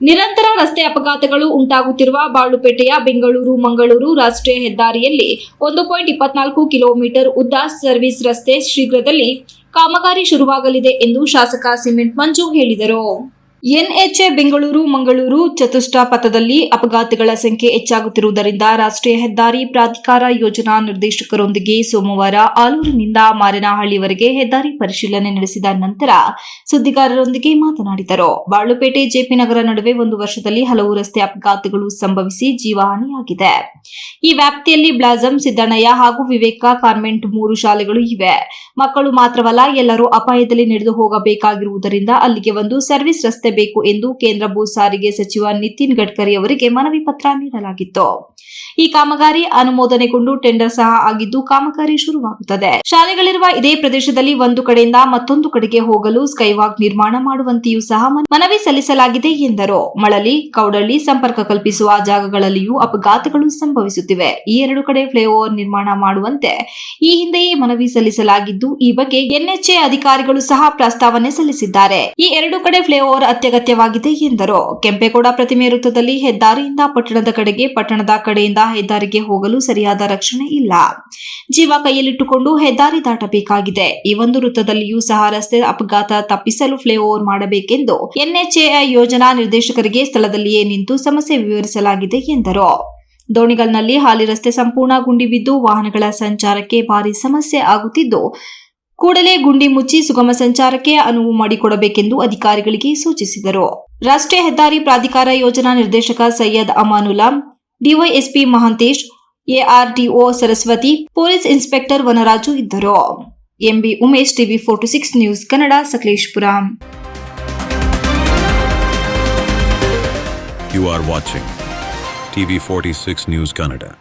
ನಿರಂತರ ರಸ್ತೆ ಅಪಘಾತಗಳು ಉಂಟಾಗುತ್ತಿರುವ ಬಾಳುಪೇಟೆಯ ಬೆಂಗಳೂರು ಮಂಗಳೂರು ರಾಷ್ಟ್ರೀಯ ಹೆದ್ದಾರಿಯಲ್ಲಿ 1.24 ಕಿಲೋಮೀಟರ್ ಉದ್ದ ಸರ್ವಿಸ್ ರಸ್ತೆ ಶೀಘ್ರದಲ್ಲಿ ಕಾಮಗಾರಿ ಶುರುವಾಗಲಿದೆ ಎಂದು ಶಾಸಕ ಸಿಮೆಂಟ್ ಮಂಜು ಹೇಳಿದರು. ಎನ್ಎಚ್ ಬೆಂಗಳೂರು ಮಂಗಳೂರು ಚತುಷ್ಟ ಪಥದಲ್ಲಿ ಅಪಘಾತಗಳ ಸಂಖ್ಯೆ ಹೆಚ್ಚಾಗುತ್ತಿರುವುದರಿಂದ ರಾಷ್ಟ್ರೀಯ ಹೆದ್ದಾರಿ ಪ್ರಾಧಿಕಾರ ಯೋಜನಾ ನಿರ್ದೇಶಕರೊಂದಿಗೆ ಸೋಮವಾರ ಆಲೂರಿನಿಂದ ಮಾರನಹಳ್ಳಿವರೆಗೆ ಹೆದ್ದಾರಿ ಪರಿಶೀಲನೆ ನಡೆಸಿದ ನಂತರ ಸುದ್ದಿಗಾರರೊಂದಿಗೆ ಮಾತನಾಡಿದರು. ಬಾಳುಪೇಟೆ ಜೆಪಿ ನಗರ ನಡುವೆ ಒಂದು ವರ್ಷದಲ್ಲಿ ಹಲವು ರಸ್ತೆ ಅಪಘಾತಗಳು ಸಂಭವಿಸಿ ಜೀವಹಾನಿಯಾಗಿದೆ. ಈ ವ್ಯಾಪ್ತಿಯಲ್ಲಿ ಬ್ಲಾಸಂ, ಸಿದ್ದಣ್ಣಯ್ಯ ಹಾಗೂ ವಿವೇಕ ಕಾನ್ವೆಂಟ್ 3 ಶಾಲೆಗಳು ಇವೆ. ಮಕ್ಕಳು ಮಾತ್ರವಲ್ಲ, ಎಲ್ಲರೂ ಅಪಾಯದಲ್ಲಿ ನಡೆದು ಹೋಗಬೇಕಾಗಿರುವುದರಿಂದ ಅಲ್ಲಿಗೆ ಒಂದು ಸರ್ವಿಸ್ ರಸ್ತೆ ಬೇಕು ಎಂದು ಕೇಂದ್ರ ಭೂ ಸಾರಿಗೆ ಸಚಿವ ನಿತಿನ್ ಗಡ್ಕರಿ ಅವರಿಗೆ ಮನವಿ ಪತ್ರ ನೀಡಲಾಗಿತ್ತು. ಈ ಕಾಮಗಾರಿ ಅನುಮೋದನೆಗೊಂಡು ಟೆಂಡರ್ ಸಹ ಆಗಿದ್ದು ಕಾಮಗಾರಿ ಶುರುವಾಗುತ್ತದೆ. ಶಾಲೆಗಳಿರುವ ಇದೇ ಪ್ರದೇಶದಲ್ಲಿ ಒಂದು ಕಡೆಯಿಂದ ಮತ್ತೊಂದು ಕಡೆಗೆ ಹೋಗಲು ಸ್ಕೈವಾಕ್ ನಿರ್ಮಾಣ ಮಾಡುವಂತೆಯೂ ಸಹ ಮನವಿ ಸಲ್ಲಿಸಲಾಗಿದೆ ಎಂದರು. ಮಳಲಿ, ಕೌಡಳ್ಳಿ ಸಂಪರ್ಕ ಕಲ್ಪಿಸುವ ಜಾಗಗಳಲ್ಲಿಯೂ ಅಪಘಾತಗಳು ಸಂಭವಿಸುತ್ತಿವೆ. ಈ 2 ಕಡೆ ಫ್ಲೈಓವರ್ ನಿರ್ಮಾಣ ಮಾಡುವಂತೆ ಈ ಹಿಂದೆಯೇ ಮನವಿ ಸಲ್ಲಿಸಲಾಗಿದ್ದು, ಈ ಬಗ್ಗೆ ಎನ್ಎಚ್ಎ ಅಧಿಕಾರಿಗಳು ಸಹ ಪ್ರಸ್ತಾವನೆ ಸಲ್ಲಿಸಿದ್ದಾರೆ. ಈ 2 ಕಡೆ ಫ್ಲೈಓವರ್ ಅತ್ಯಗತ್ಯವಾಗಿದೆ ಎಂದರು. ಕೆಂಪೇಗೌಡ ಪ್ರತಿಮೆ ವೃತ್ತದಲ್ಲಿ ಹೆದ್ದಾರಿಯಿಂದ ಪಟ್ಟಣದ ಕಡೆಗೆ, ಪಟ್ಟಣದ ಕಡೆಯಿಂದ ಹೆದ್ದಾರಿಗೆ ಹೋಗಲು ಸರಿಯಾದ ರಕ್ಷಣೆ ಇಲ್ಲ. ಜೀವ ಕೈಯಲ್ಲಿಟ್ಟುಕೊಂಡು ಹೆದ್ದಾರಿ ದಾಟಬೇಕಾಗಿದೆ. ಈ ಒಂದು ವೃತ್ತದಲ್ಲಿಯೂ ಸಹ ರಸ್ತೆ ಅಪಘಾತ ತಪ್ಪಿಸಲು ಫ್ಲೈಓವರ್ ಮಾಡಬೇಕೆಂದು ಎನ್ಎಚ್ಎ ಯೋಜನಾ ನಿರ್ದೇಶಕರಿಗೆ ಸ್ಥಳದಲ್ಲಿಯೇ ನಿಂತು ಸಮಸ್ಯೆ ವಿವರಿಸಲಾಗಿದೆ ಎಂದರು. ದೋಣಿಗಲ್ನಲ್ಲಿ ಹಾಲಿ ರಸ್ತೆ ಸಂಪೂರ್ಣ ಗುಂಡಿ ಬಿದ್ದು ವಾಹನಗಳ ಸಂಚಾರಕ್ಕೆ ಭಾರಿ ಸಮಸ್ಯೆ ಆಗುತ್ತಿದ್ದು, ಕೂಡಲೇ ಗುಂಡಿ ಮುಚ್ಚಿ ಸುಗಮ ಸಂಚಾರಕ್ಕೆ ಅನುವು ಮಾಡಿಕೊಡಬೇಕೆಂದು ಅಧಿಕಾರಿಗಳಿಗೆ ಸೂಚಿಸಿದರು. ರಾಷ್ಟ್ರೀಯ ಹೆದ್ದಾರಿ ಪ್ರಾಧಿಕಾರ ಯೋಜನಾ ನಿರ್ದೇಶಕ Syed Amanulla, DYSP Mahantesh, ARTO Saraswati, police inspector Vanaraju ಇದ್ದರು. MB Umesh, TV 46 news Kannada, Sakleshpur. You are watching TV 46 News Kannada.